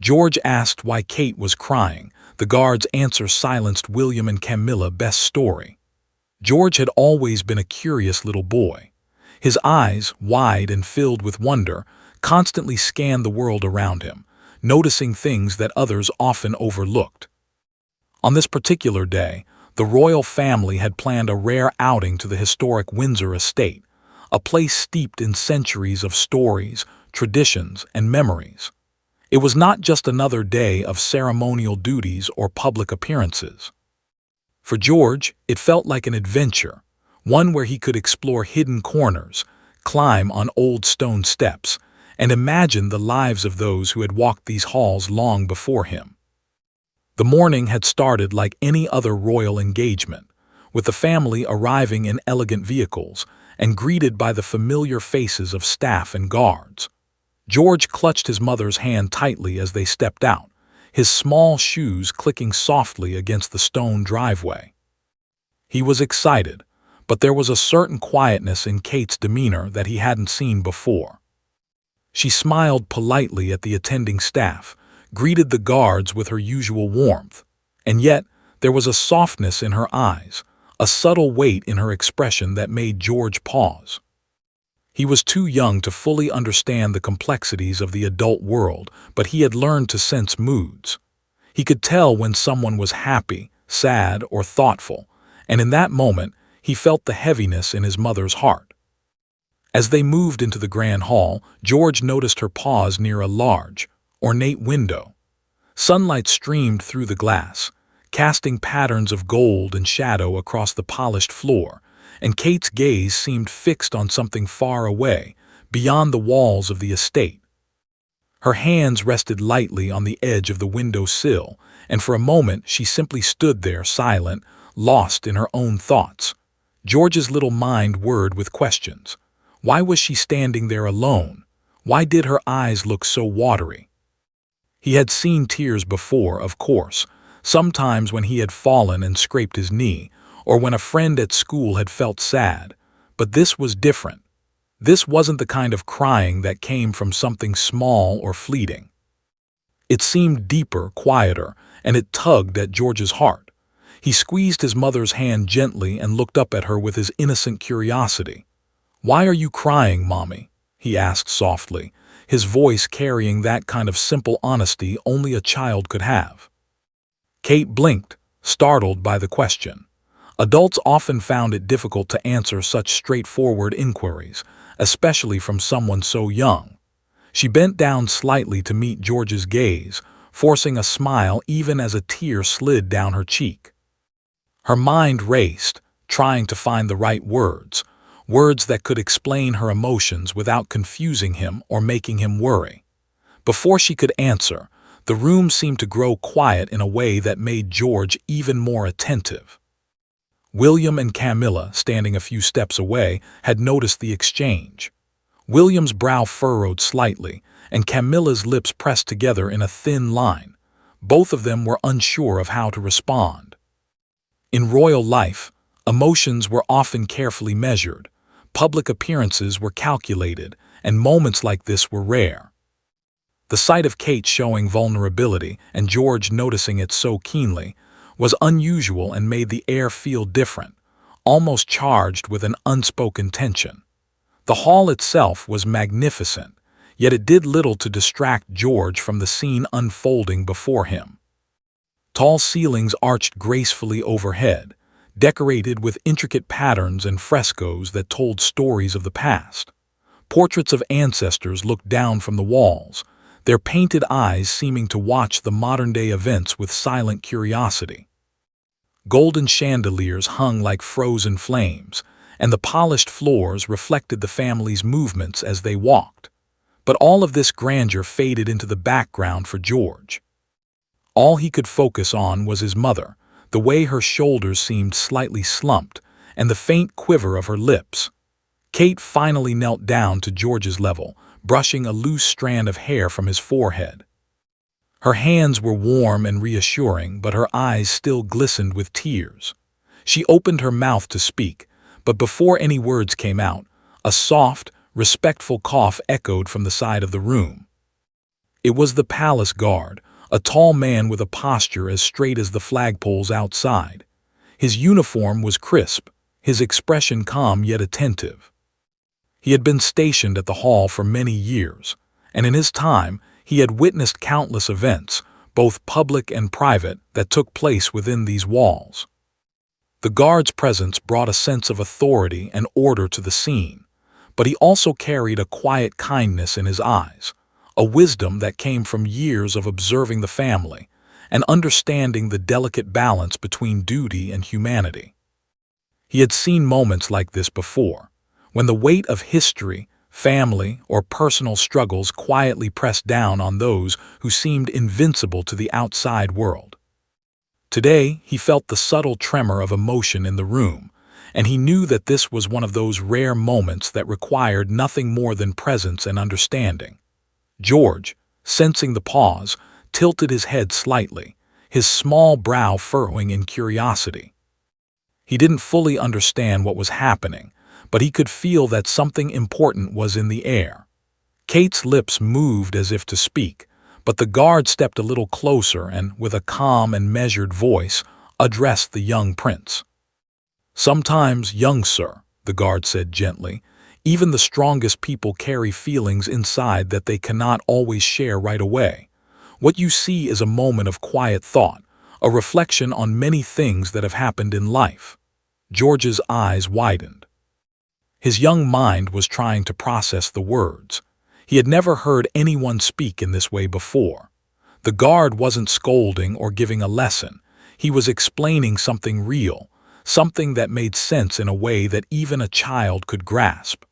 George asked why Kate was crying. The guard's answer silenced William and Camilla's best story. George had always been a curious little boy. His eyes, wide and filled with wonder, constantly scanned the world around him, noticing things that others often overlooked. On this particular day, the royal family had planned a rare outing to the historic Windsor estate, a place steeped in centuries of stories, traditions, and memories. It was not just another day of ceremonial duties or public appearances. For George, it felt like an adventure, one where he could explore hidden corners, climb on old stone steps, and imagine the lives of those who had walked these halls long before him. The morning had started like any other royal engagement, with the family arriving in elegant vehicles and greeted by the familiar faces of staff and guards. George clutched his mother's hand tightly as they stepped out, his small shoes clicking softly against the stone driveway. He was excited, but there was a certain quietness in Kate's demeanor that he hadn't seen before. She smiled politely at the attending staff, greeted the guards with her usual warmth, and yet there was a softness in her eyes, a subtle weight in her expression that made George pause. He was too young to fully understand the complexities of the adult world, but he had learned to sense moods. He could tell when someone was happy, sad, or thoughtful, and in that moment he felt the heaviness in his mother's heart. As they moved into the grand hall, George noticed her pause near a large, ornate window. Sunlight streamed through the glass, casting patterns of gold and shadow across the polished floor, and Kate's gaze seemed fixed on something far away, beyond the walls of the estate. Her hands rested lightly on the edge of the window sill, and for a moment she simply stood there silent, lost in her own thoughts. George's little mind whirred with questions. Why was she standing there alone? Why did her eyes look so watery? He had seen tears before, of course, sometimes when he had fallen and scraped his knee, or when a friend at school had felt sad, but this was different. This wasn't the kind of crying that came from something small or fleeting. It seemed deeper, quieter, and it tugged at George's heart. He squeezed his mother's hand gently and looked up at her with his innocent curiosity. "Why are you crying, Mommy?" he asked softly, his voice carrying that kind of simple honesty only a child could have. Kate blinked, startled by the question. Adults often found it difficult to answer such straightforward inquiries, especially from someone so young. She bent down slightly to meet George's gaze, forcing a smile even as a tear slid down her cheek. Her mind raced, trying to find the right words that could explain her emotions without confusing him or making him worry. Before she could answer, the room seemed to grow quiet in a way that made George even more attentive. William and Camilla, standing a few steps away, had noticed the exchange. William's brow furrowed slightly, and Camilla's lips pressed together in a thin line. Both of them were unsure of how to respond. In royal life, emotions were often carefully measured, public appearances were calculated, and moments like this were rare. The sight of Kate showing vulnerability, and George noticing it so keenly, was unusual and made the air feel different, almost charged with an unspoken tension. The hall itself was magnificent, yet it did little to distract George from the scene unfolding before him. Tall ceilings arched gracefully overhead, decorated with intricate patterns and frescoes that told stories of the past. Portraits of ancestors looked down from the walls, their painted eyes seeming to watch the modern-day events with silent curiosity. Golden chandeliers hung like frozen flames, and the polished floors reflected the family's movements as they walked. But all of this grandeur faded into the background for George. All he could focus on was his mother, the way her shoulders seemed slightly slumped, and the faint quiver of her lips. Kate finally knelt down to George's level, brushing a loose strand of hair from his forehead. Her hands were warm and reassuring, but her eyes still glistened with tears. She opened her mouth to speak, but before any words came out, a soft, respectful cough echoed from the side of the room. It was the palace guard, a tall man with a posture as straight as the flagpoles outside. His uniform was crisp, his expression calm yet attentive. He had been stationed at the hall for many years, and in his time he had witnessed countless events, both public and private, that took place within these walls. The guard's presence brought a sense of authority and order to the scene, but he also carried a quiet kindness in his eyes, a wisdom that came from years of observing the family and understanding the delicate balance between duty and humanity. He had seen moments like this before, when the weight of history, family, or personal struggles quietly pressed down on those who seemed invincible to the outside world. Today, he felt the subtle tremor of emotion in the room, and he knew that this was one of those rare moments that required nothing more than presence and understanding. George, sensing the pause, tilted his head slightly, his small brow furrowing in curiosity. He didn't fully understand what was happening, but he could feel that something important was in the air. Kate's lips moved as if to speak, but the guard stepped a little closer and, with a calm and measured voice, addressed the young prince. "Sometimes, young sir," the guard said gently, "even the strongest people carry feelings inside that they cannot always share right away. What you see is a moment of quiet thought, a reflection on many things that have happened in life." George's eyes widened. His young mind was trying to process the words. He had never heard anyone speak in this way before. The guard wasn't scolding or giving a lesson. He was explaining something real, something that made sense in a way that even a child could grasp.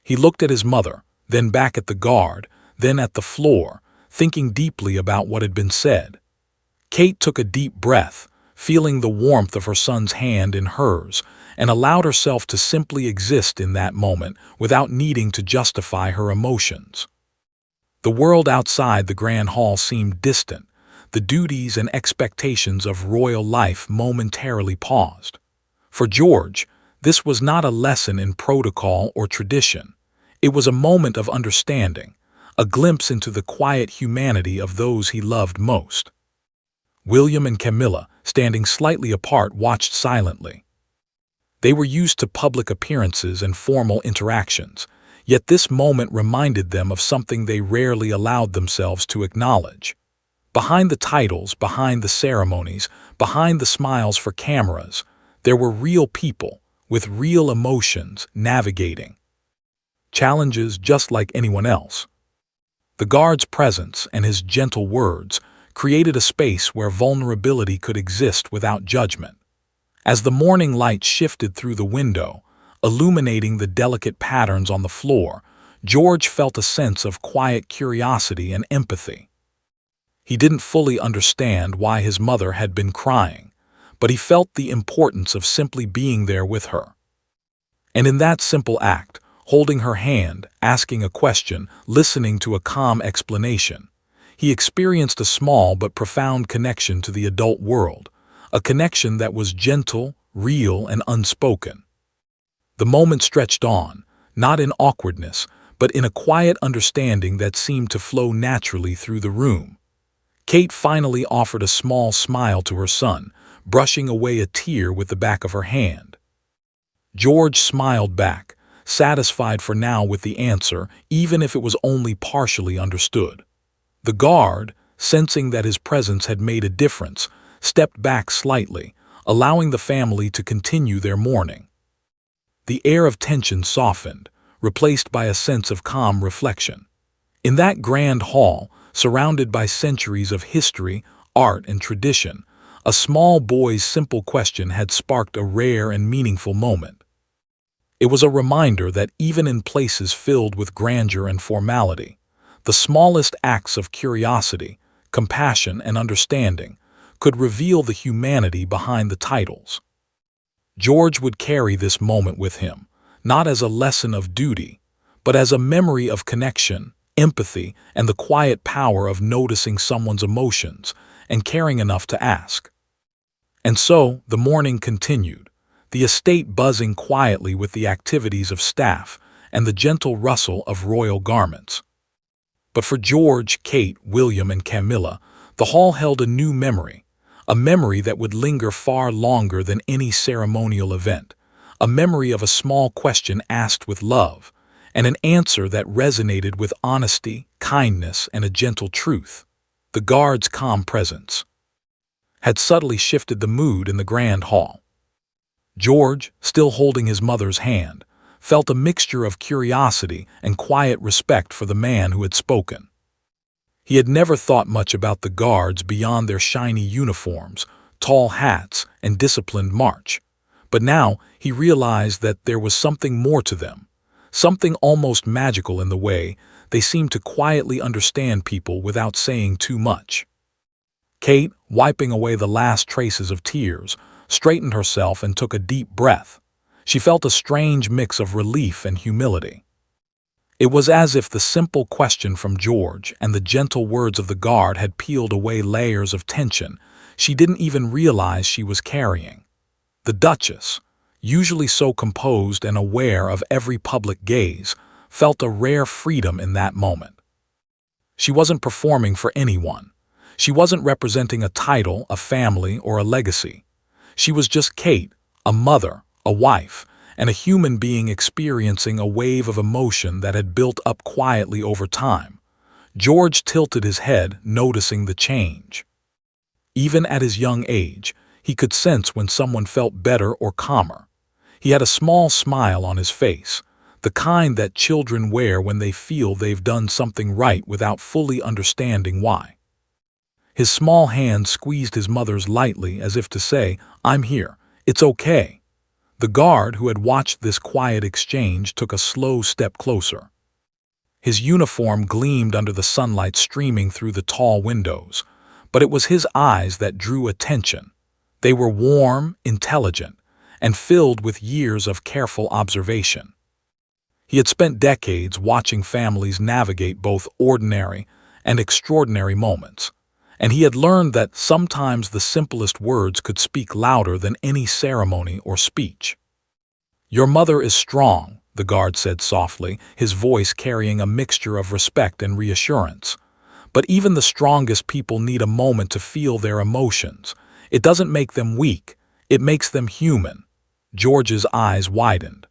He looked at his mother, then back at the guard, then at the floor, thinking deeply about what had been said. Kate took a deep breath, feeling the warmth of her son's hand in hers, and allowed herself to simply exist in that moment without needing to justify her emotions. The world outside the grand hall seemed distant. The duties and expectations of royal life momentarily paused. For George, this was not a lesson in protocol or tradition. It was a moment of understanding, a glimpse into the quiet humanity of those he loved most. William and Camilla, standing slightly apart, watched silently. They were used to public appearances and formal interactions, yet this moment reminded them of something they rarely allowed themselves to acknowledge. Behind the titles, behind the ceremonies, behind the smiles for cameras, there were real people with real emotions navigating challenges just like anyone else. The guard's presence and his gentle words created a space where vulnerability could exist without judgment. As the morning light shifted through the window, illuminating the delicate patterns on the floor, George felt a sense of quiet curiosity and empathy. He didn't fully understand why his mother had been crying, but he felt the importance of simply being there with her. And in that simple act, holding her hand, asking a question, listening to a calm explanation, he experienced a small but profound connection to the adult world, a connection that was gentle, real, and unspoken. The moment stretched on, not in awkwardness, but in a quiet understanding that seemed to flow naturally through the room. Kate finally offered a small smile to her son, brushing away a tear with the back of her hand. George smiled back, satisfied for now with the answer, even if it was only partially understood. The guard, sensing that his presence had made a difference, stepped back slightly, allowing the family to continue their mourning. The air of tension softened, replaced by a sense of calm reflection. In that grand hall, surrounded by centuries of history, art, and tradition, a small boy's simple question had sparked a rare and meaningful moment. It was a reminder that even in places filled with grandeur and formality, the smallest acts of curiosity, compassion, and understanding could reveal the humanity behind the titles. George would carry this moment with him, not as a lesson of duty, but as a memory of connection, empathy, and the quiet power of noticing someone's emotions and caring enough to ask. And so, the morning continued, the estate buzzing quietly with the activities of staff and the gentle rustle of royal garments. But for George, Kate, William, and Camilla, the hall held a new memory, a memory that would linger far longer than any ceremonial event, a memory of a small question asked with love, and an answer that resonated with honesty, kindness, and a gentle truth. The guard's calm presence had subtly shifted the mood in the grand hall. George, still holding his mother's hand, felt a mixture of curiosity and quiet respect for the man who had spoken. He had never thought much about the guards beyond their shiny uniforms, tall hats, and disciplined march. But now he realized that there was something more to them, something almost magical in the way they seemed to quietly understand people without saying too much. Kate, wiping away the last traces of tears, straightened herself and took a deep breath. She felt a strange mix of relief and humility. It was as if the simple question from George and the gentle words of the guard had peeled away layers of tension she didn't even realize she was carrying. The Duchess, usually so composed and aware of every public gaze, felt a rare freedom in that moment. She wasn't performing for anyone. She wasn't representing a title, a family, or a legacy. She was just Kate, a mother, a wife, and a human being experiencing a wave of emotion that had built up quietly over time. George tilted his head, noticing the change. Even at his young age, he could sense when someone felt better or calmer. He had a small smile on his face, the kind that children wear when they feel they've done something right without fully understanding why. His small hand squeezed his mother's lightly as if to say, "I'm here. It's okay." The guard who had watched this quiet exchange took a slow step closer. His uniform gleamed under the sunlight streaming through the tall windows, but it was his eyes that drew attention. They were warm, intelligent, and filled with years of careful observation. He had spent decades watching families navigate both ordinary and extraordinary moments, and he had learned that sometimes the simplest words could speak louder than any ceremony or speech. "Your mother is strong," the guard said softly, his voice carrying a mixture of respect and reassurance. "But even the strongest people need a moment to feel their emotions. It doesn't make them weak, it makes them human." George's eyes widened.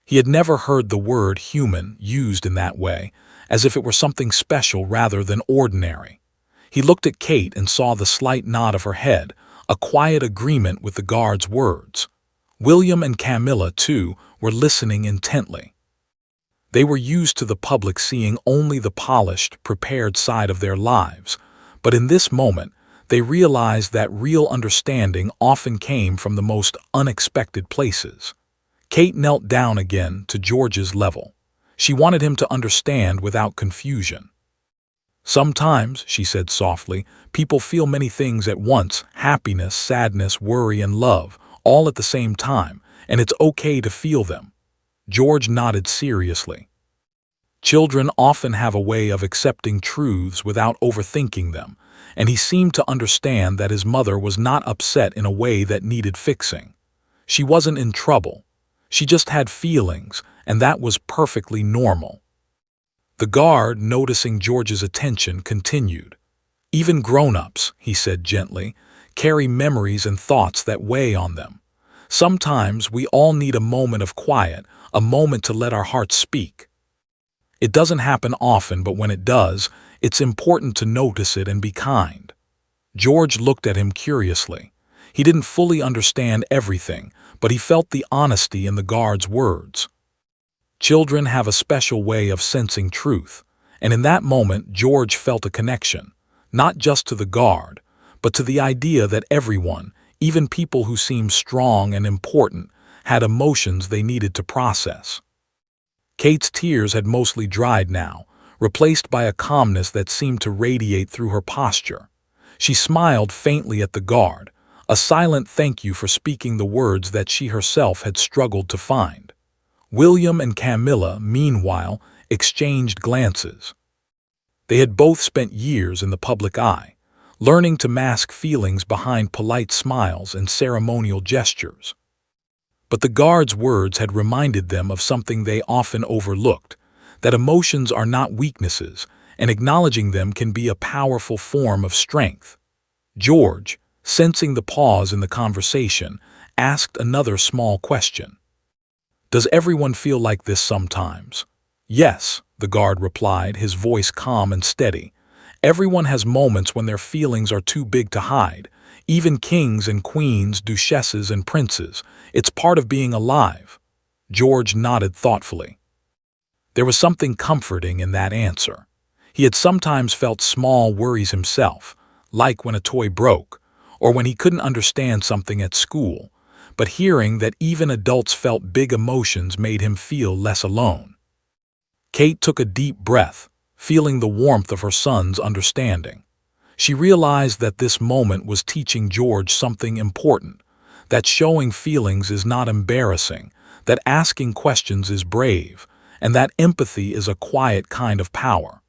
He had never heard the word human used in that way, as if it were something special rather than ordinary. He looked at Kate and saw the slight nod of her head, a quiet agreement with the guard's words. William and Camilla, too, were listening intently. They were used to the public seeing only the polished, prepared side of their lives, but in this moment, they realized that real understanding often came from the most unexpected places. Kate knelt down again to George's level. She wanted him to understand without confusion. "Sometimes," she said softly, "people feel many things at once, happiness, sadness, worry, and love, all at the same time, and it's okay to feel them." George nodded seriously. Children often have a way of accepting truths without overthinking them, and he seemed to understand that his mother was not upset in a way that needed fixing. She wasn't in trouble. She just had feelings, and that was perfectly normal. The guard, noticing George's attention, continued. "Even grown-ups," he said gently, "carry memories and thoughts that weigh on them. Sometimes we all need a moment of quiet, a moment to let our hearts speak. It doesn't happen often, but when it does, it's important to notice it and be kind." George looked at him curiously. He didn't fully understand everything, but he felt the honesty in the guard's words. Children have a special way of sensing truth, and in that moment George felt a connection, not just to the guard, but to the idea that everyone, even people who seemed strong and important, had emotions they needed to process. Kate's tears had mostly dried now, replaced by a calmness that seemed to radiate through her posture. She smiled faintly at the guard, a silent thank you for speaking the words that she herself had struggled to find. William and Camilla, meanwhile, exchanged glances. They had both spent years in the public eye, learning to mask feelings behind polite smiles and ceremonial gestures. But the guard's words had reminded them of something they often overlooked, that emotions are not weaknesses, and acknowledging them can be a powerful form of strength. George, sensing the pause in the conversation, asked another small question. Does everyone feel like this sometimes? Yes, the guard replied, his voice calm and steady. Everyone has moments when their feelings are too big to hide. Even kings and queens, duchesses and princes. It's part of being alive. George nodded thoughtfully. There was something comforting in that answer. He had sometimes felt small worries himself, like when a toy broke, or when he couldn't understand something at school, but hearing that even adults felt big emotions made him feel less alone. Kate took a deep breath, feeling the warmth of her son's understanding. She realized that this moment was teaching George something important, that showing feelings is not embarrassing, that asking questions is brave, and that empathy is a quiet kind of power.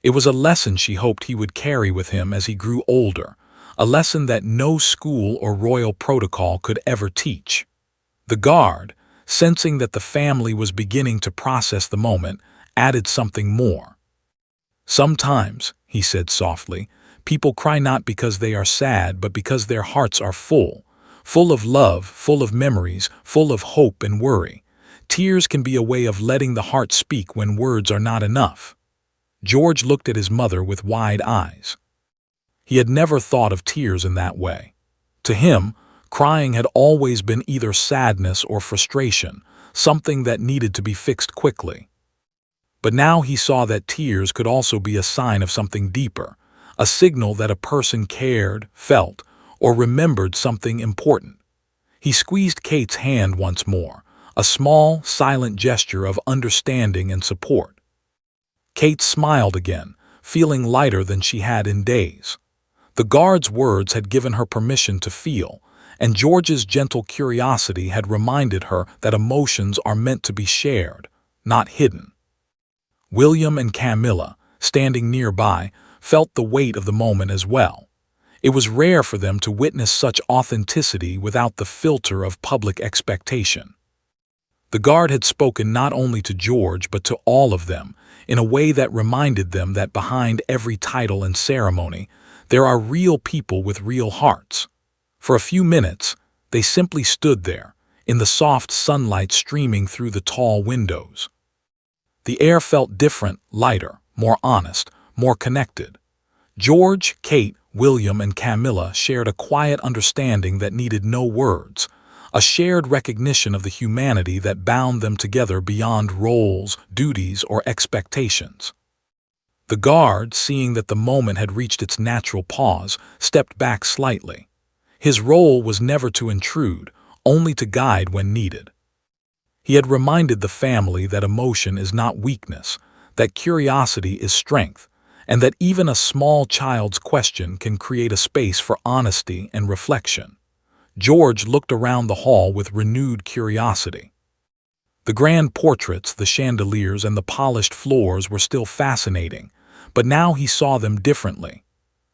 It was a lesson she hoped he would carry with him as he grew older, a lesson that no school or royal protocol could ever teach. The guard, sensing that the family was beginning to process the moment, added something more. Sometimes, he said softly, people cry not because they are sad, but because their hearts are full of love, full of memories, full of hope and worry. Tears can be a way of letting the heart speak when words are not enough. George looked at his mother with wide eyes. He had never thought of tears in that way. To him, crying had always been either sadness or frustration, something that needed to be fixed quickly. But now he saw that tears could also be a sign of something deeper, a signal that a person cared, felt, or remembered something important. He squeezed Kate's hand once more, a small, silent gesture of understanding and support. Kate smiled again, feeling lighter than she had in days. The guard's words had given her permission to feel, and George's gentle curiosity had reminded her that emotions are meant to be shared, not hidden. William and Camilla, standing nearby, felt the weight of the moment as well. It was rare for them to witness such authenticity without the filter of public expectation. The guard had spoken not only to George but to all of them, in a way that reminded them that behind every title and ceremony, there are real people with real hearts. For a few minutes, they simply stood there, in the soft sunlight streaming through the tall windows. The air felt different, lighter, more honest, more connected. George, Kate, William, and Camilla shared a quiet understanding that needed no words, a shared recognition of the humanity that bound them together beyond roles, duties, or expectations. The guard, seeing that the moment had reached its natural pause, stepped back slightly. His role was never to intrude, only to guide when needed. He had reminded the family that emotion is not weakness, that curiosity is strength, and that even a small child's question can create a space for honesty and reflection. George looked around the hall with renewed curiosity. The grand portraits, the chandeliers, and the polished floors were still fascinating, but now he saw them differently.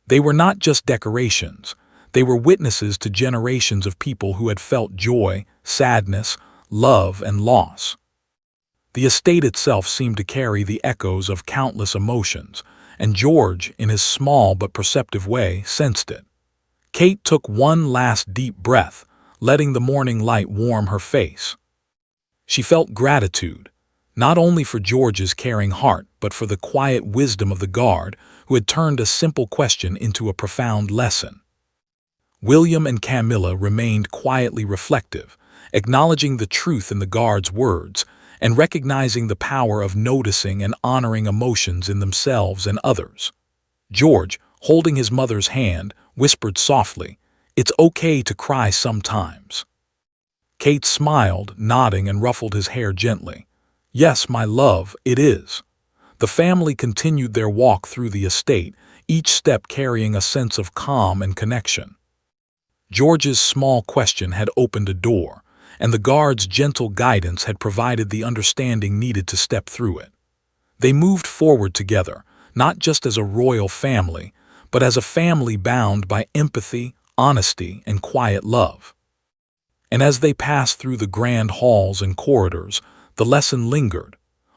They were not just decorations. They were witnesses to generations of people who had felt joy, sadness, love, and loss. The estate itself seemed to carry the echoes of countless emotions, and George, in his small but perceptive way, sensed it. Kate took one last deep breath, letting the morning light warm her face. She felt gratitude, not only for George's caring heart, but for the quiet wisdom of the guard who had turned a simple question into a profound lesson. William and Camilla remained quietly reflective, acknowledging the truth in the guard's words and recognizing the power of noticing and honoring emotions in themselves and others. George, holding his mother's hand, whispered softly, "It's okay to cry sometimes." Kate smiled, nodding, and ruffled his hair gently. "Yes, my love, it is." The family continued their walk through the estate, each step carrying a sense of calm and connection. George's small question had opened a door, and the guard's gentle guidance had provided the understanding needed to step through it. They moved forward together, not just as a royal family, but as a family bound by empathy, honesty, and quiet love. And as they passed through the grand halls and corridors, the lesson lingered.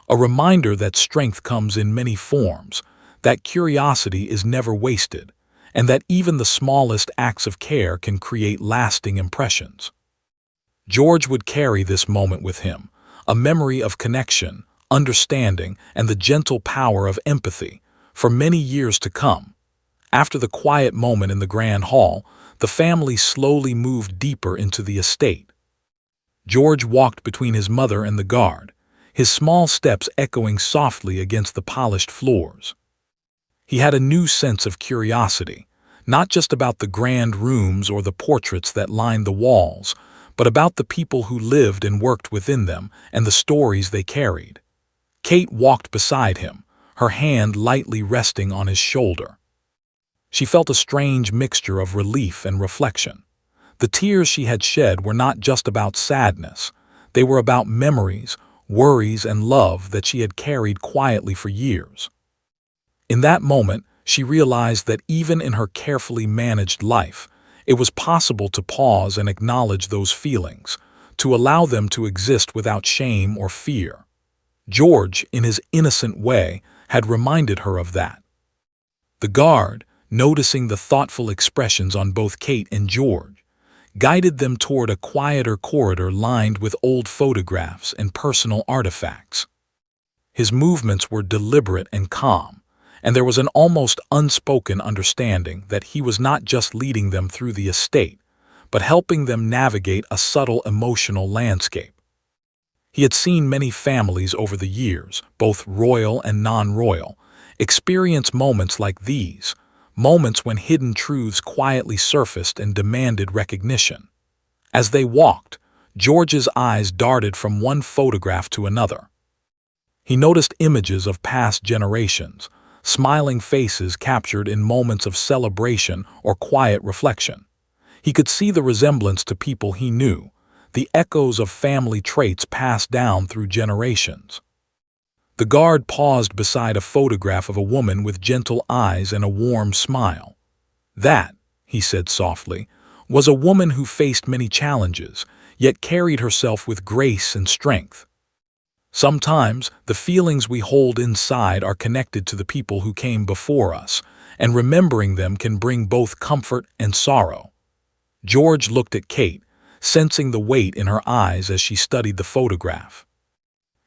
A reminder that strength comes in many forms, that curiosity is never wasted, and that even the smallest acts of care can create lasting impressions. George would carry this moment with him, a memory of connection, understanding, and the gentle power of empathy, for many years to come. After the quiet moment in the grand hall, the family slowly moved deeper into the estate. George walked between his mother and the guard, his small steps echoing softly against the polished floors. He had a new sense of curiosity, not just about the grand rooms or the portraits that lined the walls, but about the people who lived and worked within them and the stories they carried. Kate walked beside him, her hand lightly resting on his shoulder. She felt a strange mixture of relief and reflection. The tears she had shed were not just about sadness. They were about memories, worries, and love that she had carried quietly for years. In that moment, she realized that even in her carefully managed life, it was possible to pause and acknowledge those feelings, to allow them to exist without shame or fear. George, in his innocent way, had reminded her of that. The guard, noticing the thoughtful expressions on both Kate and George, guided them toward a quieter corridor lined with old photographs and personal artifacts. His movements were deliberate and calm, and there was an almost unspoken understanding that he was not just leading them through the estate, but helping them navigate a subtle emotional landscape. He had seen many families over the years, both royal and non-royal, experience moments like these, moments when hidden truths quietly surfaced and demanded recognition. As they walked, George's eyes darted from one photograph to another. He noticed images of past generations, smiling faces captured in moments of celebration or quiet reflection. He could see the resemblance to people he knew, the echoes of family traits passed down through generations. The guard paused beside a photograph of a woman with gentle eyes and a warm smile. That, he said softly, was a woman who faced many challenges, yet carried herself with grace and strength. Sometimes, the feelings we hold inside are connected to the people who came before us, and remembering them can bring both comfort and sorrow. George looked at Kate, sensing the weight in her eyes as she studied the photograph.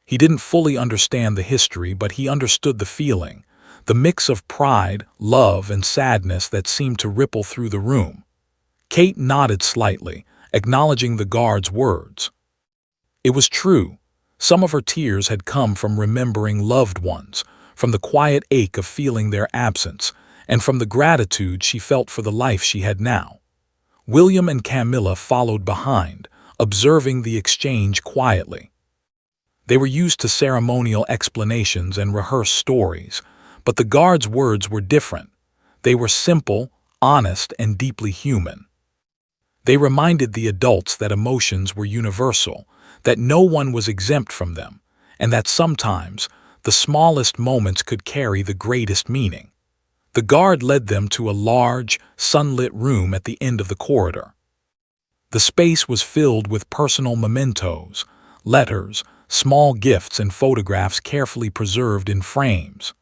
He didn't fully understand the history, but he understood the feeling, the mix of pride, love, and sadness that seemed to ripple through the room. Kate nodded slightly, acknowledging the guard's words. It was true. Some of her tears had come from remembering loved ones, from the quiet ache of feeling their absence, and from the gratitude she felt for the life she had now. William and Camilla followed behind, observing the exchange quietly. They were used to ceremonial explanations and rehearsed stories, but the guard's words were different. They were simple, honest, and deeply human. They reminded the adults that emotions were universal, that no one was exempt from them, and that sometimes the smallest moments could carry the greatest meaning. The guard led them to a large, sunlit room at the end of the corridor. The space was filled with personal mementos, letters, small gifts, and photographs carefully preserved in frames.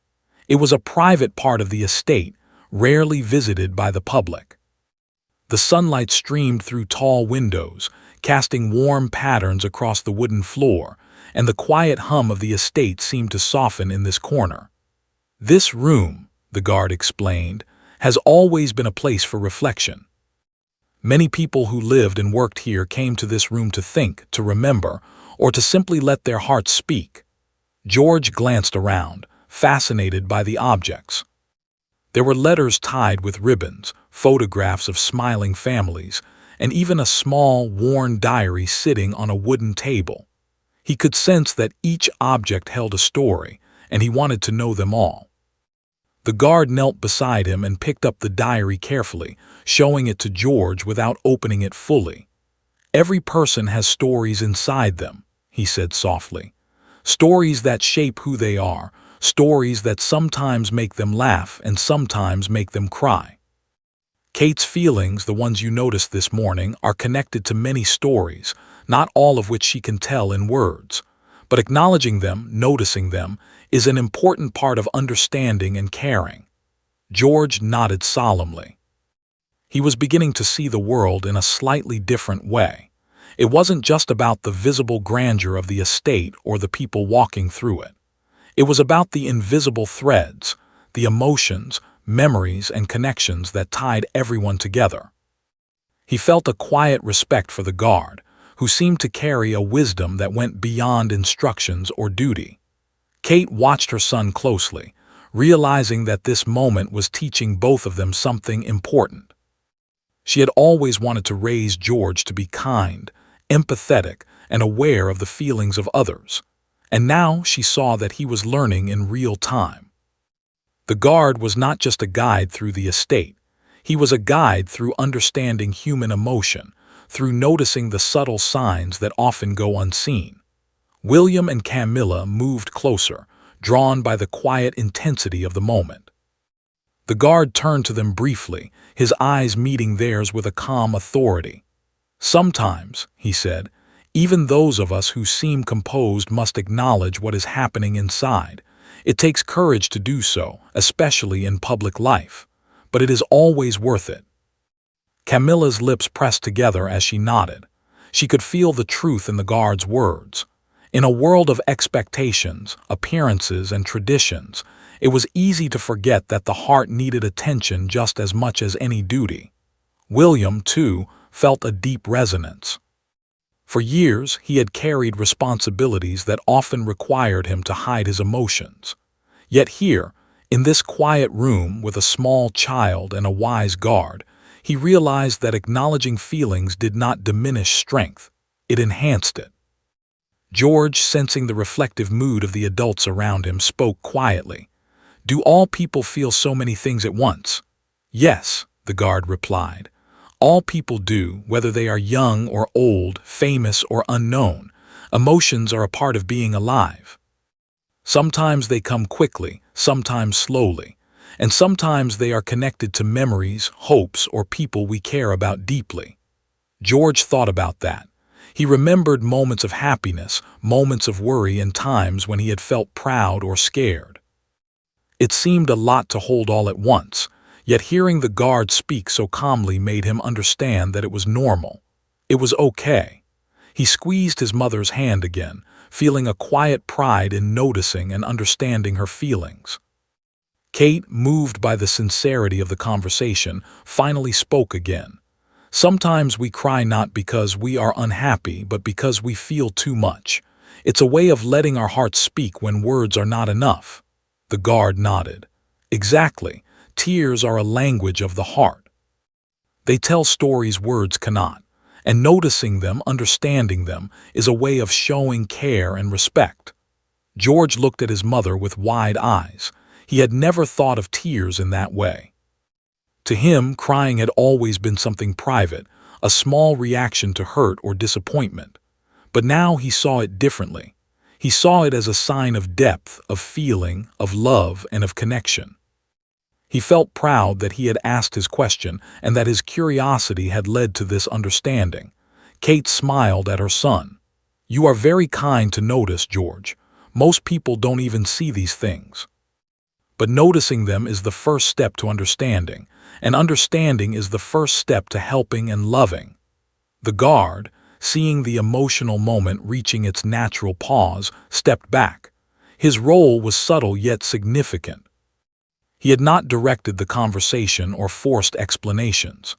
It was a private part of the estate, rarely visited by the public. The sunlight streamed through tall windows, casting warm patterns across the wooden floor, and the quiet hum of the estate seemed to soften in this corner. This room, the guard explained, has always been a place for reflection. Many people who lived and worked here came to this room to think, to remember, or to simply let their hearts speak. George glanced around, fascinated by the objects. There were letters tied with ribbons, photographs of smiling families, and even a small, worn diary sitting on a wooden table. He could sense that each object held a story, and he wanted to know them all. The guard knelt beside him and picked up the diary carefully, showing it to George without opening it fully. "Every person has stories inside them," he said softly. "Stories that shape who they are, stories that sometimes make them laugh and sometimes make them cry." Kate's feelings, the ones you noticed this morning, are connected to many stories, not all of which she can tell in words. But acknowledging them, noticing them, is an important part of understanding and caring. George nodded solemnly. He was beginning to see the world in a slightly different way. It wasn't just about the visible grandeur of the estate or the people walking through it. It was about the invisible threads, the emotions, memories, and connections that tied everyone together. He felt a quiet respect for the guard, who seemed to carry a wisdom that went beyond instructions or duty. Kate watched her son closely, realizing that this moment was teaching both of them something important. She had always wanted to raise George to be kind, empathetic, and aware of the feelings of others, and now she saw that he was learning in real time. The guard was not just a guide through the estate. He was a guide through understanding human emotion, through noticing the subtle signs that often go unseen. William and Camilla moved closer, drawn by the quiet intensity of the moment. The guard turned to them briefly, his eyes meeting theirs with a calm authority. "Sometimes," he said, "even those of us who seem composed must acknowledge what is happening inside. It takes courage to do so, especially in public life. But it is always worth it." Camilla's lips pressed together as she nodded. She could feel the truth in the guard's words. In a world of expectations, appearances, and traditions, it was easy to forget that the heart needed attention just as much as any duty. William, too, felt a deep resonance. For years, he had carried responsibilities that often required him to hide his emotions. Yet here, in this quiet room with a small child and a wise guard, he realized that acknowledging feelings did not diminish strength, it enhanced it. George, sensing the reflective mood of the adults around him, spoke quietly. "Do all people feel so many things at once?" "Yes," the guard replied. "All people do, whether they are young or old, famous or unknown. Emotions are a part of being alive. Sometimes they come quickly, sometimes slowly, and sometimes they are connected to memories, hopes, or people we care about deeply." George thought about that. He remembered moments of happiness, moments of worry, and times when he had felt proud or scared. It seemed a lot to hold all at once, yet hearing the guard speak so calmly made him understand that it was normal. It was okay. He squeezed his mother's hand again, feeling a quiet pride in noticing and understanding her feelings. Kate, moved by the sincerity of the conversation, finally spoke again. "Sometimes we cry not because we are unhappy, but because we feel too much. It's a way of letting our hearts speak when words are not enough." The guard nodded. "Exactly. Tears are a language of the heart. They tell stories words cannot, and noticing them, understanding them, is a way of showing care and respect." George looked at his mother with wide eyes. He had never thought of tears in that way. To him, crying had always been something private, a small reaction to hurt or disappointment. But now he saw it differently. He saw it as a sign of depth, of feeling, of love, and of connection. He felt proud that he had asked his question and that his curiosity had led to this understanding. Kate smiled at her son. "You are very kind to notice, George. Most people don't even see these things. But noticing them is the first step to understanding, and understanding is the first step to helping and loving." The guard, seeing the emotional moment reaching its natural pause, stepped back. His role was subtle yet significant. He had not directed the conversation or forced explanations.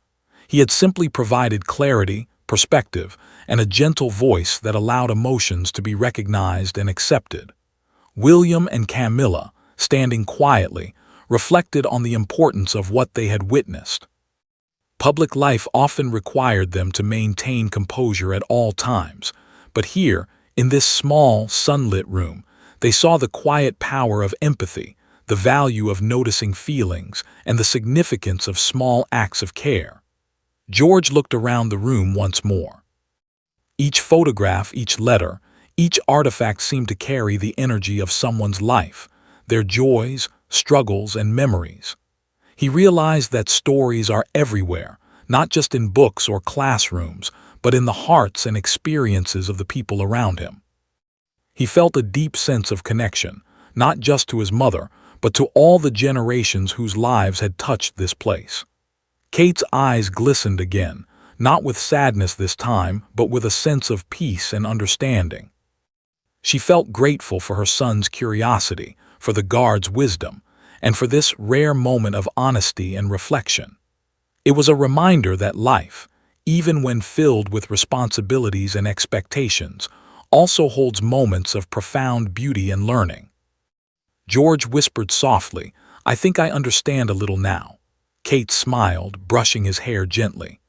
He had simply provided clarity, perspective, and a gentle voice that allowed emotions to be recognized and accepted. William and Camilla, standing quietly, reflected on the importance of what they had witnessed. Public life often required them to maintain composure at all times, but here, in this small, sunlit room, they saw the quiet power of empathy, the value of noticing feelings, and the significance of small acts of care. George looked around the room once more. Each photograph, each letter, each artifact seemed to carry the energy of someone's life, their joys, struggles, and memories. He realized that stories are everywhere, not just in books or classrooms, but in the hearts and experiences of the people around him. He felt a deep sense of connection, not just to his mother, but to all the generations whose lives had touched this place. Kate's eyes glistened again, not with sadness this time, but with a sense of peace and understanding. She felt grateful for her son's curiosity, for the guard's wisdom, and for this rare moment of honesty and reflection. It was a reminder that life, even when filled with responsibilities and expectations, also holds moments of profound beauty and learning. George whispered softly, "I think I understand a little now." Kate smiled, brushing his hair gently.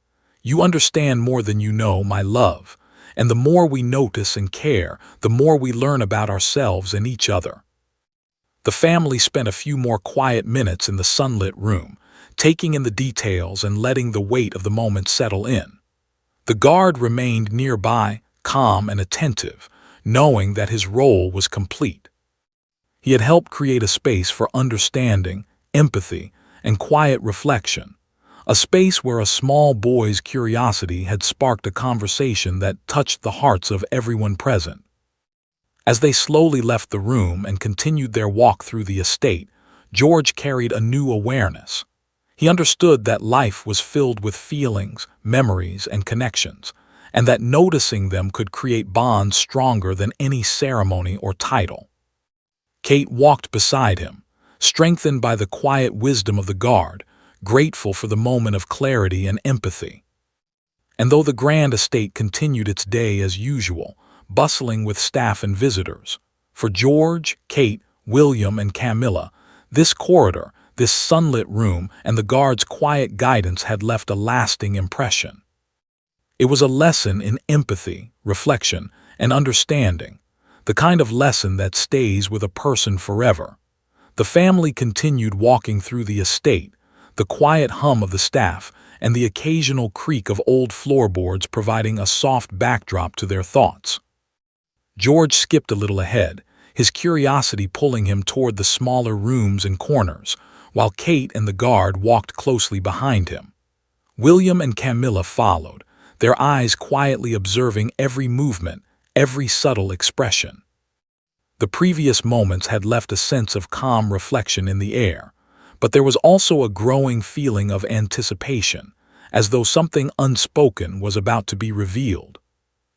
"You understand more than you know, my love, and the more we notice and care, the more we learn about ourselves and each other." The family spent a few more quiet minutes in the sunlit room, taking in the details and letting the weight of the moment settle in. The guard remained nearby, calm and attentive, knowing that his role was complete. He had helped create a space for understanding, empathy, and quiet reflection, a space where a small boy's curiosity had sparked a conversation that touched the hearts of everyone present. As they slowly left the room and continued their walk through the estate, George carried a new awareness. He understood that life was filled with feelings, memories, and connections, and that noticing them could create bonds stronger than any ceremony or title. Kate walked beside him, strengthened by the quiet wisdom of the guard, grateful for the moment of clarity and empathy. And though the grand estate continued its day as usual, bustling with staff and visitors, for George, Kate, William, and Camilla, this corridor, this sunlit room, and the guard's quiet guidance had left a lasting impression. It was a lesson in empathy, reflection, and understanding, the kind of lesson that stays with a person forever. The family continued walking through the estate, the quiet hum of the staff and the occasional creak of old floorboards providing a soft backdrop to their thoughts. George skipped a little ahead, his curiosity pulling him toward the smaller rooms and corners, while Kate and the guard walked closely behind him. William and Camilla followed, their eyes quietly observing every movement, every subtle expression. The previous moments had left a sense of calm reflection in the air, but there was also a growing feeling of anticipation, as though something unspoken was about to be revealed.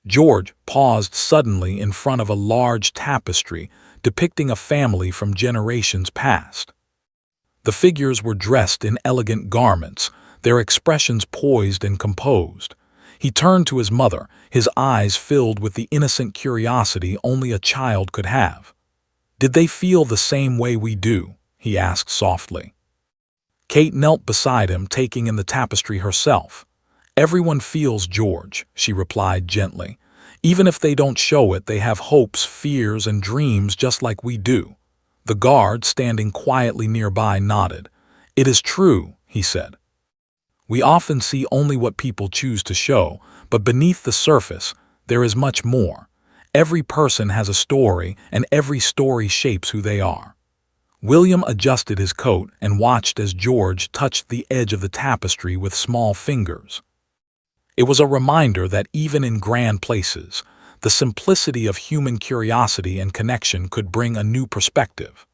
George paused suddenly in front of a large tapestry depicting a family from generations past. The figures were dressed in elegant garments, their expressions poised and composed. He turned to his mother, his eyes filled with the innocent curiosity only a child could have. "Did they feel the same way we do?" he asked softly. Kate knelt beside him, taking in the tapestry herself. "Everyone feels, George," she replied gently. "Even if they don't show it, they have hopes, fears, and dreams just like we do." The guard, standing quietly nearby, nodded. "It is true," he said. "We often see only what people choose to show, but beneath the surface, there is much more. Every person has a story, and every story shapes who they are." William adjusted his coat and watched as George touched the edge of the tapestry with small fingers. It was a reminder that even in grand places, the simplicity of human curiosity and connection could bring a new perspective.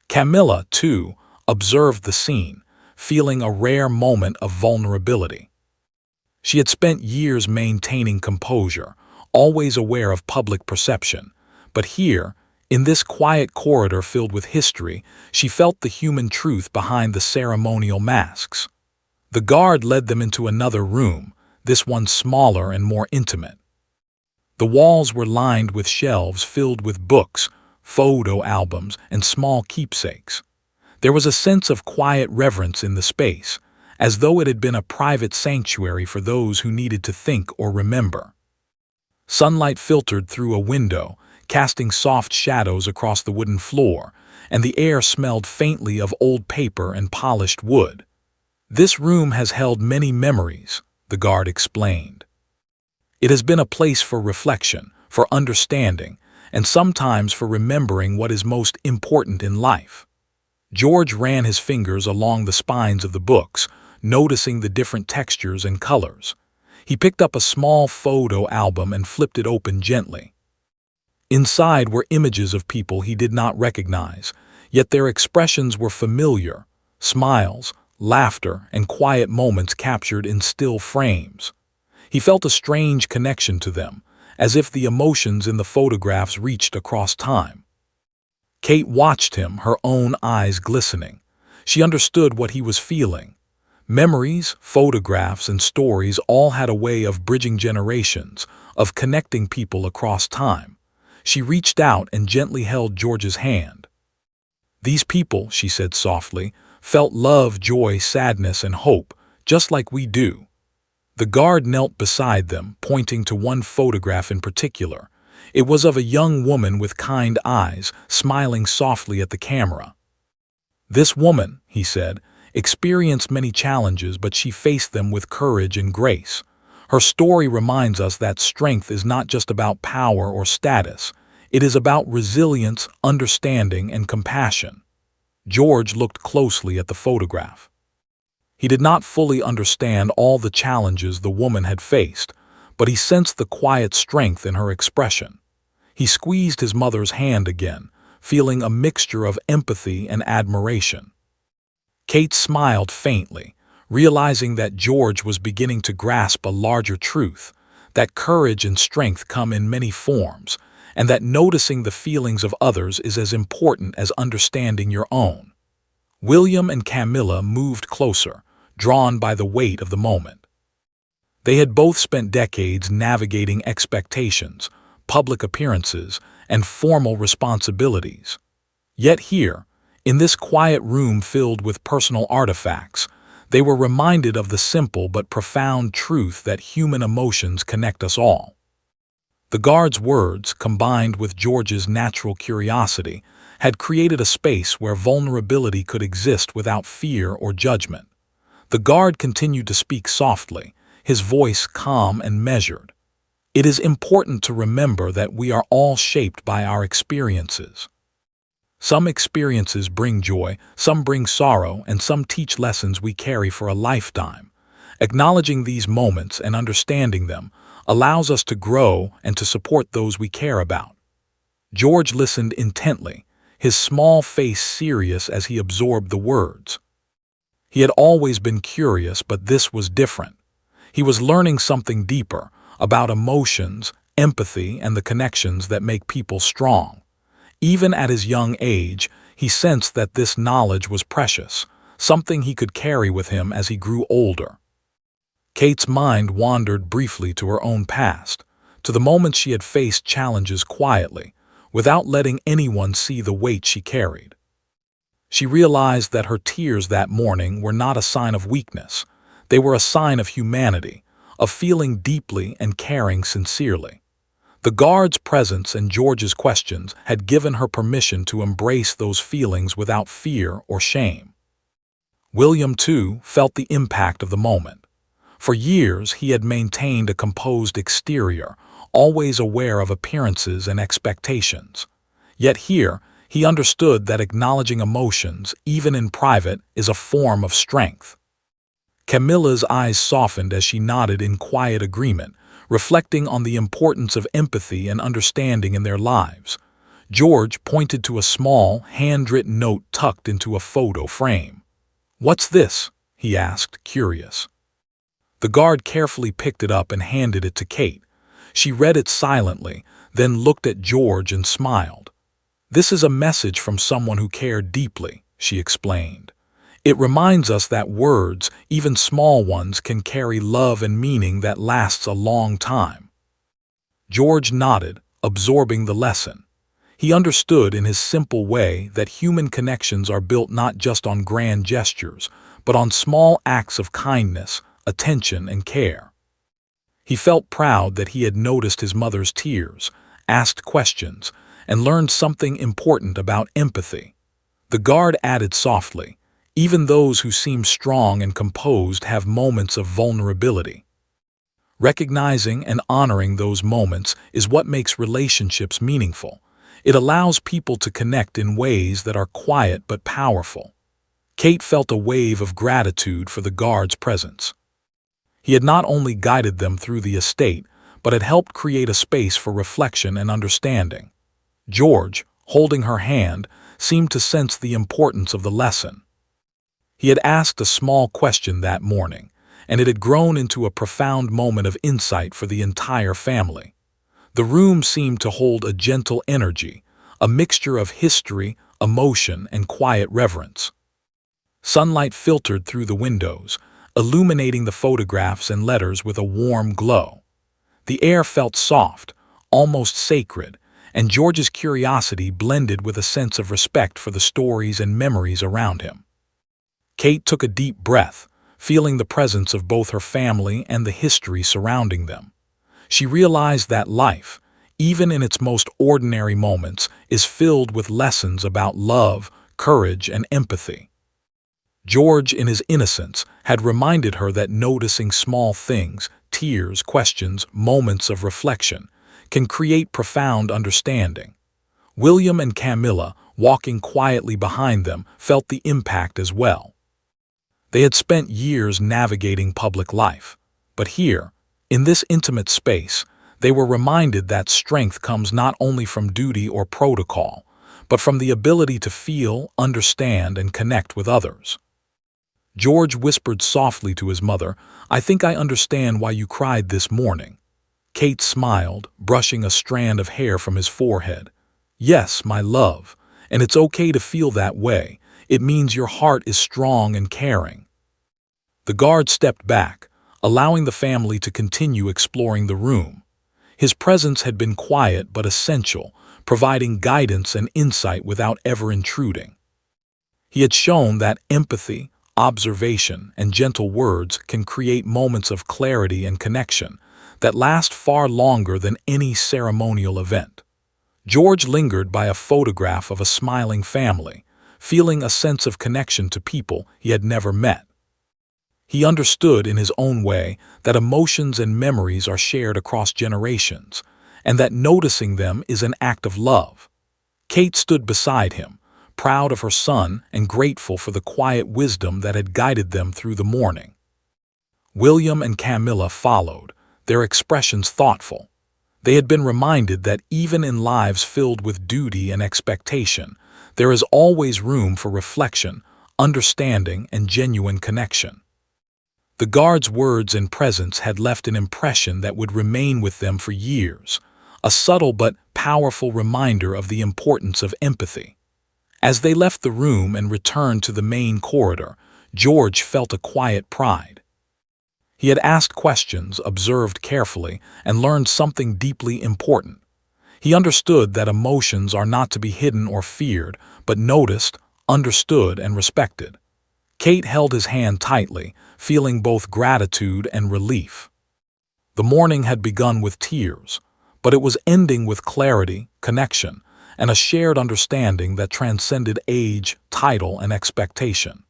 Camilla, too, observed the scene, feeling a rare moment of vulnerability. She had spent years maintaining composure, always aware of public perception, but here, in this quiet corridor filled with history, she felt the human truth behind the ceremonial masks. The guard led them into another room, this one smaller and more intimate. The walls were lined with shelves filled with books, photo albums, and small keepsakes. There was a sense of quiet reverence in the space, as though it had been a private sanctuary for those who needed to think or remember. Sunlight filtered through a window, casting soft shadows across the wooden floor, and the air smelled faintly of old paper and polished wood. "This room has held many memories," the guard explained. "It has been a place for reflection, for understanding, and sometimes for remembering what is most important in life." George ran his fingers along the spines of the books, noticing the different textures and colors. He picked up a small photo album and flipped it open gently. Inside were images of people he did not recognize, yet their expressions were familiar: smiles, laughter, and quiet moments captured in still frames. He felt a strange connection to them, as if the emotions in the photographs reached across time. Kate watched him, her own eyes glistening. She understood what he was feeling. Memories, photographs, and stories all had a way of bridging generations, of connecting people across time. She reached out and gently held George's hand. "These people," she said softly, "felt love, joy, sadness, and hope, just like we do." The guard knelt beside them, pointing to one photograph in particular. It was of a young woman with kind eyes, smiling softly at the camera. "This woman," he said, "experienced many challenges, but she faced them with courage and grace. Her story reminds us that strength is not just about power or status. It is about resilience, understanding, and compassion." George looked closely at the photograph. He did not fully understand all the challenges the woman had faced, but he sensed the quiet strength in her expression. He squeezed his mother's hand again, feeling a mixture of empathy and admiration. Kate smiled faintly, realizing that George was beginning to grasp a larger truth, that courage and strength come in many forms, and that noticing the feelings of others is as important as understanding your own. William and Camilla moved closer, drawn by the weight of the moment. They had both spent decades navigating expectations, public appearances, and formal responsibilities. Yet here, in this quiet room filled with personal artifacts, they were reminded of the simple but profound truth that human emotions connect us all. The guard's words, combined with George's natural curiosity, had created a space where vulnerability could exist without fear or judgment. The guard continued to speak softly, his voice calm and measured. "It is important to remember that we are all shaped by our experiences. Some experiences bring joy, some bring sorrow, and some teach lessons we carry for a lifetime. Acknowledging these moments and understanding them allows us to grow and to support those we care about." George listened intently, his small face serious as he absorbed the words. He had always been curious, but this was different. He was learning something deeper, about emotions, empathy, and the connections that make people strong. Even at his young age, he sensed that this knowledge was precious, something he could carry with him as he grew older. Kate's mind wandered briefly to her own past, to the moments she had faced challenges quietly, without letting anyone see the weight she carried. She realized that her tears that morning were not a sign of weakness. They were a sign of humanity, of feeling deeply and caring sincerely. The guard's presence and George's questions had given her permission to embrace those feelings without fear or shame. William, too, felt the impact of the moment. For years, he had maintained a composed exterior, always aware of appearances and expectations. Yet here, he understood that acknowledging emotions, even in private, is a form of strength. Camilla's eyes softened as she nodded in quiet agreement, reflecting on the importance of empathy and understanding in their lives. George pointed to a small, handwritten note tucked into a photo frame. "What's this?" he asked, curious. The guard carefully picked it up and handed it to Kate. She read it silently, then looked at George and smiled. "This is a message from someone who cared deeply," she explained. "It reminds us that words, even small ones, can carry love and meaning that lasts a long time." George nodded, absorbing the lesson. He understood in his simple way that human connections are built not just on grand gestures, but on small acts of kindness, attention, and care. He felt proud that he had noticed his mother's tears, asked questions, and learned something important about empathy. The guard added softly, "Even those who seem strong and composed have moments of vulnerability." Recognizing and honoring those moments is what makes relationships meaningful. It allows people to connect in ways that are quiet but powerful. Kate felt a wave of gratitude for the guard's presence. He had not only guided them through the estate, but had helped create a space for reflection and understanding. George, holding her hand, seemed to sense the importance of the lesson. He had asked a small question that morning, and it had grown into a profound moment of insight for the entire family. The room seemed to hold a gentle energy, a mixture of history, emotion, and quiet reverence. Sunlight filtered through the windows, illuminating the photographs and letters with a warm glow. The air felt soft, almost sacred, and George's curiosity blended with a sense of respect for the stories and memories around him. Kate took a deep breath, feeling the presence of both her family and the history surrounding them. She realized that life, even in its most ordinary moments, is filled with lessons about love, courage, and empathy. George, in his innocence, had reminded her that noticing small things, tears, questions, moments of reflection, can create profound understanding. William and Camilla, walking quietly behind them, felt the impact as well. They had spent years navigating public life, but here, in this intimate space, they were reminded that strength comes not only from duty or protocol, but from the ability to feel, understand, and connect with others. George whispered softly to his mother, "I think I understand why you cried this morning." Kate smiled, brushing a strand of hair from his forehead. "Yes, my love, and it's okay to feel that way. It means your heart is strong and caring." The guard stepped back, allowing the family to continue exploring the room. His presence had been quiet but essential, providing guidance and insight without ever intruding. He had shown that empathy, observation, and gentle words can create moments of clarity and connection that last far longer than any ceremonial event. George lingered by a photograph of a smiling family, feeling a sense of connection to people he had never met. He understood in his own way that emotions and memories are shared across generations, and that noticing them is an act of love. Kate stood beside him, proud of her son and grateful for the quiet wisdom that had guided them through the morning. William and Camilla followed, their expressions thoughtful. They had been reminded that even in lives filled with duty and expectation, there is always room for reflection, understanding, and genuine connection. The guard's words and presence had left an impression that would remain with them for years, a subtle but powerful reminder of the importance of empathy. As they left the room and returned to the main corridor, George felt a quiet pride. He had asked questions, observed carefully, and learned something deeply important. He understood that emotions are not to be hidden or feared, but noticed, understood, and respected. Kate held his hand tightly, feeling both gratitude and relief. The morning had begun with tears, but it was ending with clarity, connection, and a shared understanding that transcended age, title, and expectation.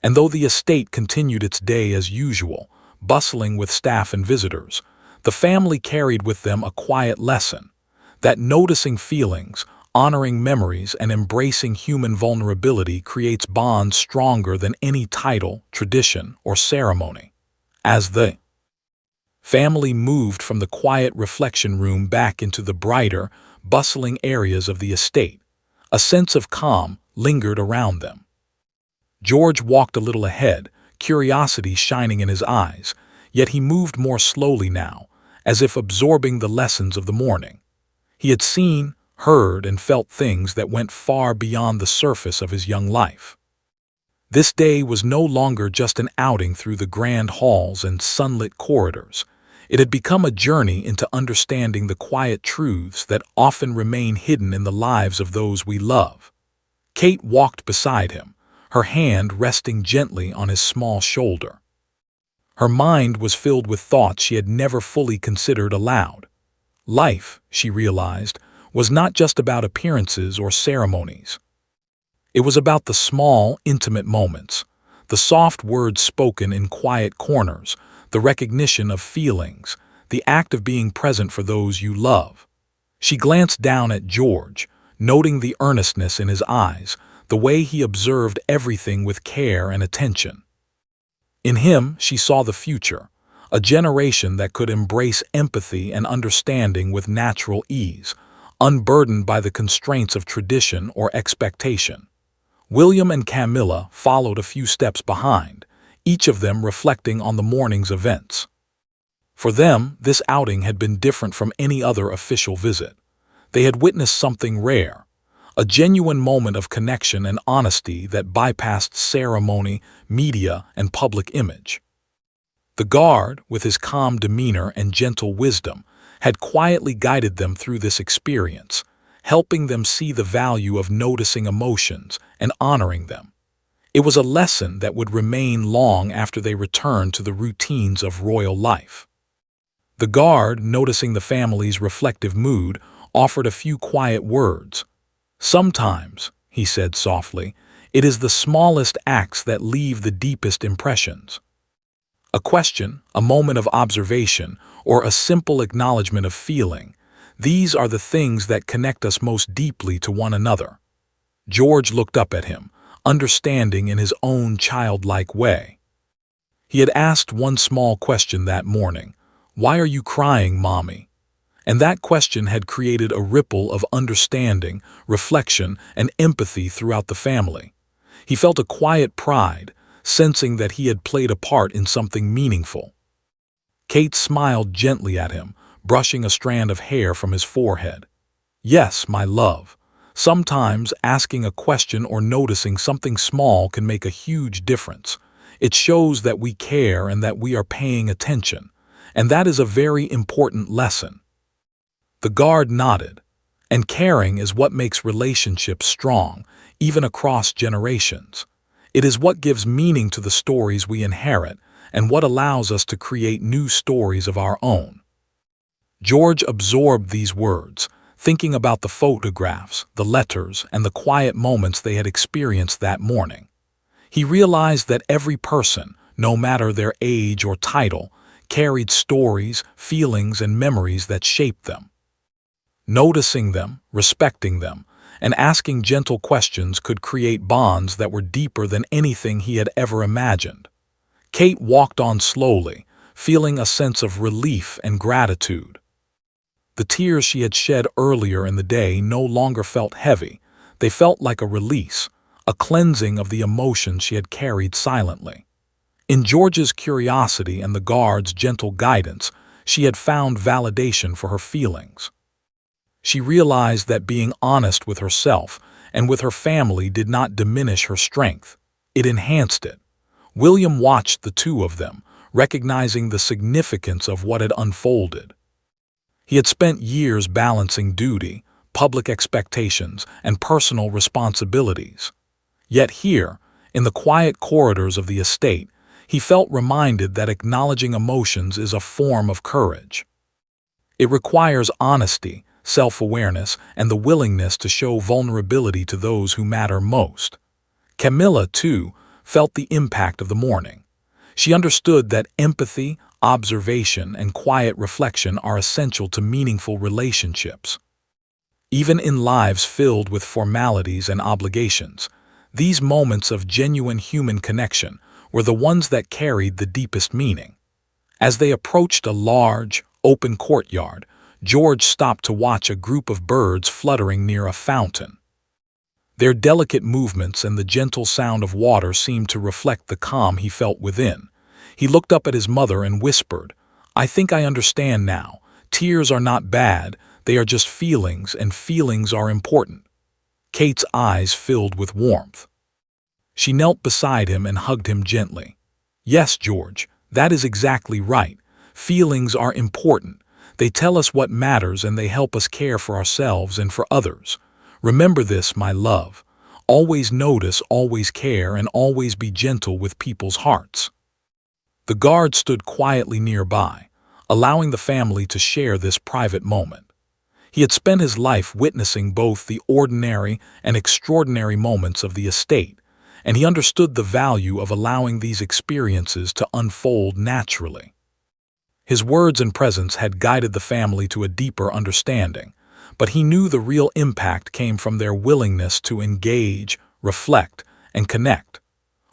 And though the estate continued its day as usual, bustling with staff and visitors, the family carried with them a quiet lesson, that noticing feelings, honoring memories, and embracing human vulnerability creates bonds stronger than any title, tradition, or ceremony. As the family moved from the quiet reflection room back into the brighter, bustling areas of the estate, a sense of calm lingered around them. George walked a little ahead, curiosity shining in his eyes, yet he moved more slowly now, as if absorbing the lessons of the morning. He had seen, heard, and felt things that went far beyond the surface of his young life. This day was no longer just an outing through the grand halls and sunlit corridors. It had become a journey into understanding the quiet truths that often remain hidden in the lives of those we love. Kate walked beside him, her hand resting gently on his small shoulder. Her mind was filled with thoughts she had never fully considered aloud. Life, she realized, was not just about appearances or ceremonies. It was about the small, intimate moments, the soft words spoken in quiet corners, the recognition of feelings, the act of being present for those you love. She glanced down at George, noting the earnestness in his eyes, the way he observed everything with care and attention. In him, she saw the future, a generation that could embrace empathy and understanding with natural ease, unburdened by the constraints of tradition or expectation. William and Camilla followed a few steps behind, each of them reflecting on the morning's events. For them, this outing had been different from any other official visit. They had witnessed something rare, a genuine moment of connection and honesty that bypassed ceremony, media, and public image. The guard, with his calm demeanor and gentle wisdom, had quietly guided them through this experience, helping them see the value of noticing emotions and honoring them. It was a lesson that would remain long after they returned to the routines of royal life. The guard, noticing the family's reflective mood, offered a few quiet words. "Sometimes," he said softly, "it is the smallest acts that leave the deepest impressions." A question, a moment of observation, or a simple acknowledgement of feeling, these are the things that connect us most deeply to one another. George looked up at him, understanding in his own childlike way. He had asked one small question that morning: "Why are you crying, Mommy?" And that question had created a ripple of understanding, reflection, and empathy throughout the family. He felt a quiet pride, sensing that he had played a part in something meaningful. Kate smiled gently at him, brushing a strand of hair from his forehead. "Yes, my love. Sometimes asking a question or noticing something small can make a huge difference. It shows that we care and that we are paying attention, and that is a very important lesson." The guard nodded. And caring is what makes relationships strong, even across generations. It is what gives meaning to the stories we inherit and what allows us to create new stories of our own. George absorbed these words, thinking about the photographs, the letters, and the quiet moments they had experienced that morning. He realized that every person, no matter their age or title, carried stories, feelings, and memories that shaped them. Noticing them, respecting them, and asking gentle questions could create bonds that were deeper than anything he had ever imagined. Kate walked on slowly, feeling a sense of relief and gratitude. The tears she had shed earlier in the day no longer felt heavy. They felt like a release, a cleansing of the emotions she had carried silently. In George's curiosity and the guard's gentle guidance, she had found validation for her feelings. She realized that being honest with herself and with her family did not diminish her strength. It enhanced it. William watched the two of them, recognizing the significance of what had unfolded. He had spent years balancing duty, public expectations, and personal responsibilities. Yet here, in the quiet corridors of the estate, he felt reminded that acknowledging emotions is a form of courage. It requires honesty, self-awareness, and the willingness to show vulnerability to those who matter most. Camilla, too, felt the impact of the morning. She understood that empathy, observation, and quiet reflection are essential to meaningful relationships. Even in lives filled with formalities and obligations, these moments of genuine human connection were the ones that carried the deepest meaning. As they approached a large, open courtyard, George stopped to watch a group of birds fluttering near a fountain. Their delicate movements and the gentle sound of water seemed to reflect the calm he felt within. He looked up at his mother and whispered, "I think I understand now. Tears are not bad, they are just feelings, and feelings are important." Kate's eyes filled with warmth. She knelt beside him and hugged him gently. "Yes, George, that is exactly right. Feelings are important. They tell us what matters and they help us care for ourselves and for others. Remember this, my love. Always notice, always care, and always be gentle with people's hearts." The guard stood quietly nearby, allowing the family to share this private moment. He had spent his life witnessing both the ordinary and extraordinary moments of the estate, and he understood the value of allowing these experiences to unfold naturally. His words and presence had guided the family to a deeper understanding, but he knew the real impact came from their willingness to engage, reflect, and connect.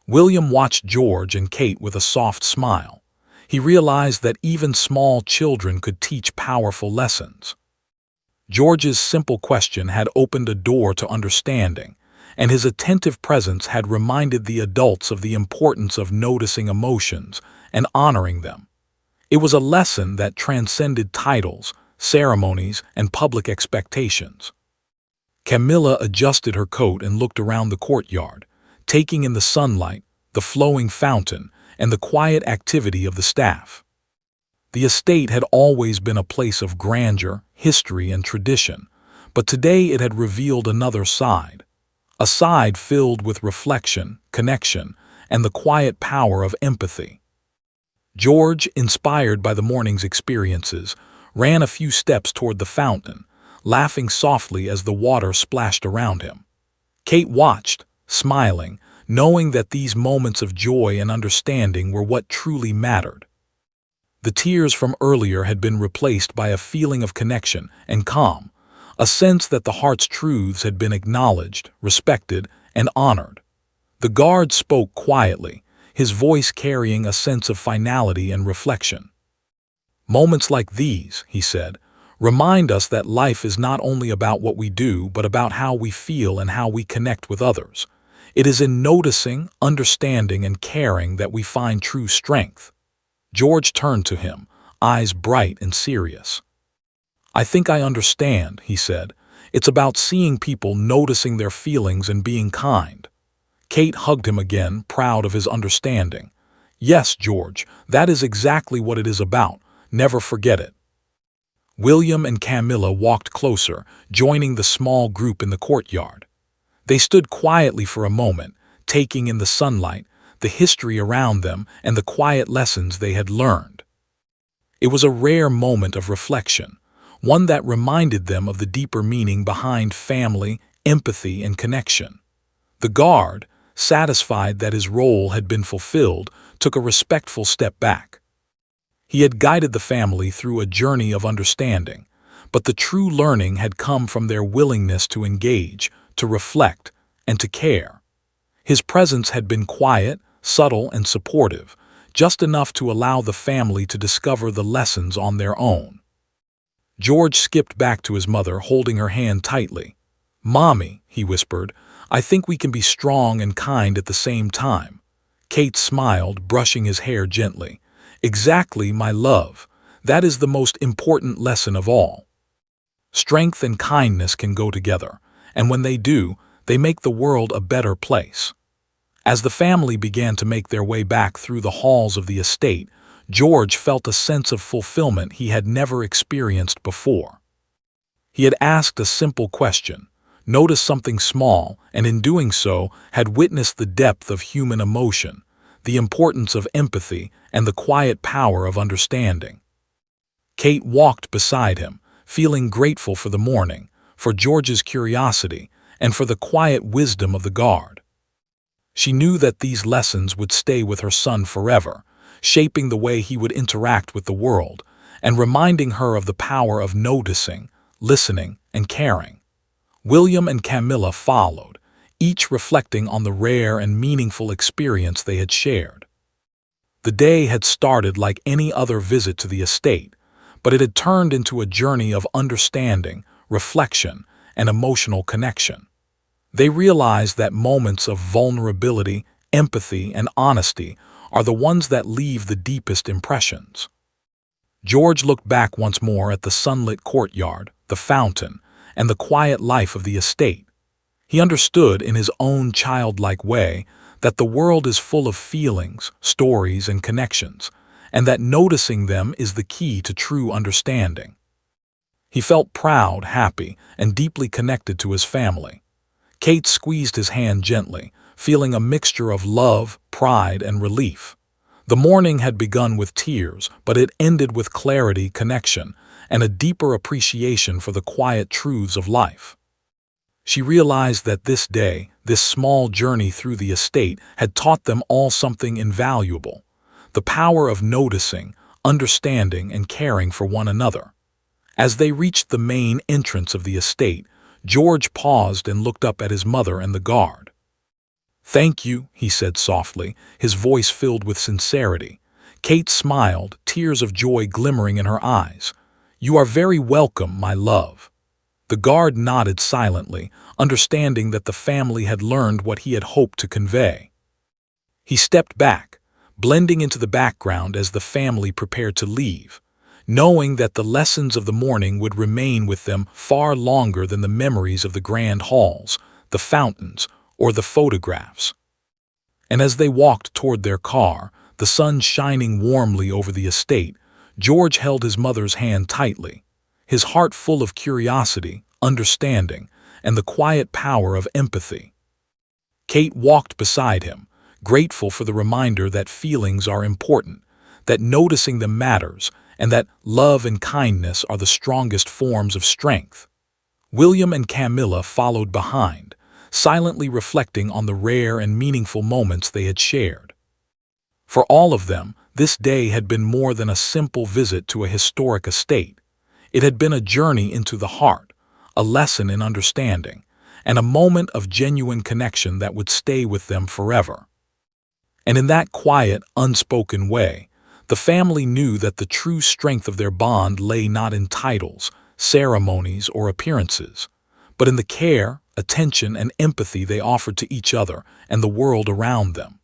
William watched George and Kate with a soft smile. He realized that even small children could teach powerful lessons. George's simple question had opened a door to understanding, and his attentive presence had reminded the adults of the importance of noticing emotions and honoring them. It was a lesson that transcended titles, ceremonies, and public expectations. Camilla adjusted her coat and looked around the courtyard, taking in the sunlight, the flowing fountain, and the quiet activity of the staff. The estate had always been a place of grandeur, history, and tradition, but today it had revealed another side, a side filled with reflection, connection, and the quiet power of empathy. George, inspired by the morning's experiences, ran a few steps toward the fountain, laughing softly as the water splashed around him. Kate watched, smiling, knowing that these moments of joy and understanding were what truly mattered. The tears from earlier had been replaced by a feeling of connection and calm, a sense that the heart's truths had been acknowledged, respected, and honored. The guard spoke quietly, his voice carrying a sense of finality and reflection. "Moments like these," he said, "remind us that life is not only about what we do, but about how we feel and how we connect with others. It is in noticing, understanding, and caring that we find true strength." George turned to him, eyes bright and serious. "I think I understand," he said. "It's about seeing people, noticing their feelings, and being kind." Kate hugged him again, proud of his understanding. "Yes, George, that is exactly what it is about. Never forget it." William and Camilla walked closer, joining the small group in the courtyard. They stood quietly for a moment, taking in the sunlight, the history around them, and the quiet lessons they had learned. It was a rare moment of reflection, one that reminded them of the deeper meaning behind family, empathy, and connection. The guard, satisfied that his role had been fulfilled, took a respectful step back. He had guided the family through a journey of understanding, but the true learning had come from their willingness to engage, to reflect, and to care. His presence had been quiet, subtle, and supportive, just enough to allow the family to discover the lessons on their own. George skipped back to his mother, holding her hand tightly. "Mommy," he whispered, "I think we can be strong and kind at the same time." Kate smiled, brushing his hair gently. "Exactly, my love. That is the most important lesson of all. Strength and kindness can go together, and when they do, they make the world a better place." As the family began to make their way back through the halls of the estate, George felt a sense of fulfillment he had never experienced before. He had asked a simple question, noticed something small, and in doing so had witnessed the depth of human emotion, the importance of empathy, and the quiet power of understanding. Kate walked beside him, feeling grateful for the morning, for George's curiosity, and for the quiet wisdom of the guard. She knew that these lessons would stay with her son forever, shaping the way he would interact with the world, and reminding her of the power of noticing, listening, and caring. William and Camilla followed, each reflecting on the rare and meaningful experience they had shared. The day had started like any other visit to the estate, but it had turned into a journey of understanding, reflection, and emotional connection. They realized that moments of vulnerability, empathy, and honesty are the ones that leave the deepest impressions. George looked back once more at the sunlit courtyard, the fountain, and the quiet life of the estate. He understood in his own childlike way that the world is full of feelings, stories, and connections, and that noticing them is the key to true understanding. He felt proud, happy, and deeply connected to his family. Kate squeezed his hand gently, feeling a mixture of love, pride, and relief. The morning had begun with tears, but it ended with clarity, connection, and a deeper appreciation for the quiet truths of life. She realized that this day, this small journey through the estate, had taught them all something invaluable: the power of noticing, understanding, and caring for one another. As they reached the main entrance of the estate, George paused and looked up at his mother and the guard. "Thank you," he said softly, his voice filled with sincerity. Kate smiled, tears of joy glimmering in her eyes. "You are very welcome, my love." The guard nodded silently, understanding that the family had learned what he had hoped to convey. He stepped back, blending into the background as the family prepared to leave, knowing that the lessons of the morning would remain with them far longer than the memories of the grand halls, the fountains, or the photographs. And as they walked toward their car, the sun shining warmly over the estate, George held his mother's hand tightly, his heart full of curiosity, understanding, and the quiet power of empathy. Kate walked beside him, grateful for the reminder that feelings are important, that noticing them matters, and that love and kindness are the strongest forms of strength. William and Camilla followed behind, silently reflecting on the rare and meaningful moments they had shared. For all of them, this day had been more than a simple visit to a historic estate. It had been a journey into the heart, a lesson in understanding, and a moment of genuine connection that would stay with them forever. And in that quiet, unspoken way, the family knew that the true strength of their bond lay not in titles, ceremonies, or appearances, but in the care, attention, and empathy they offered to each other and the world around them.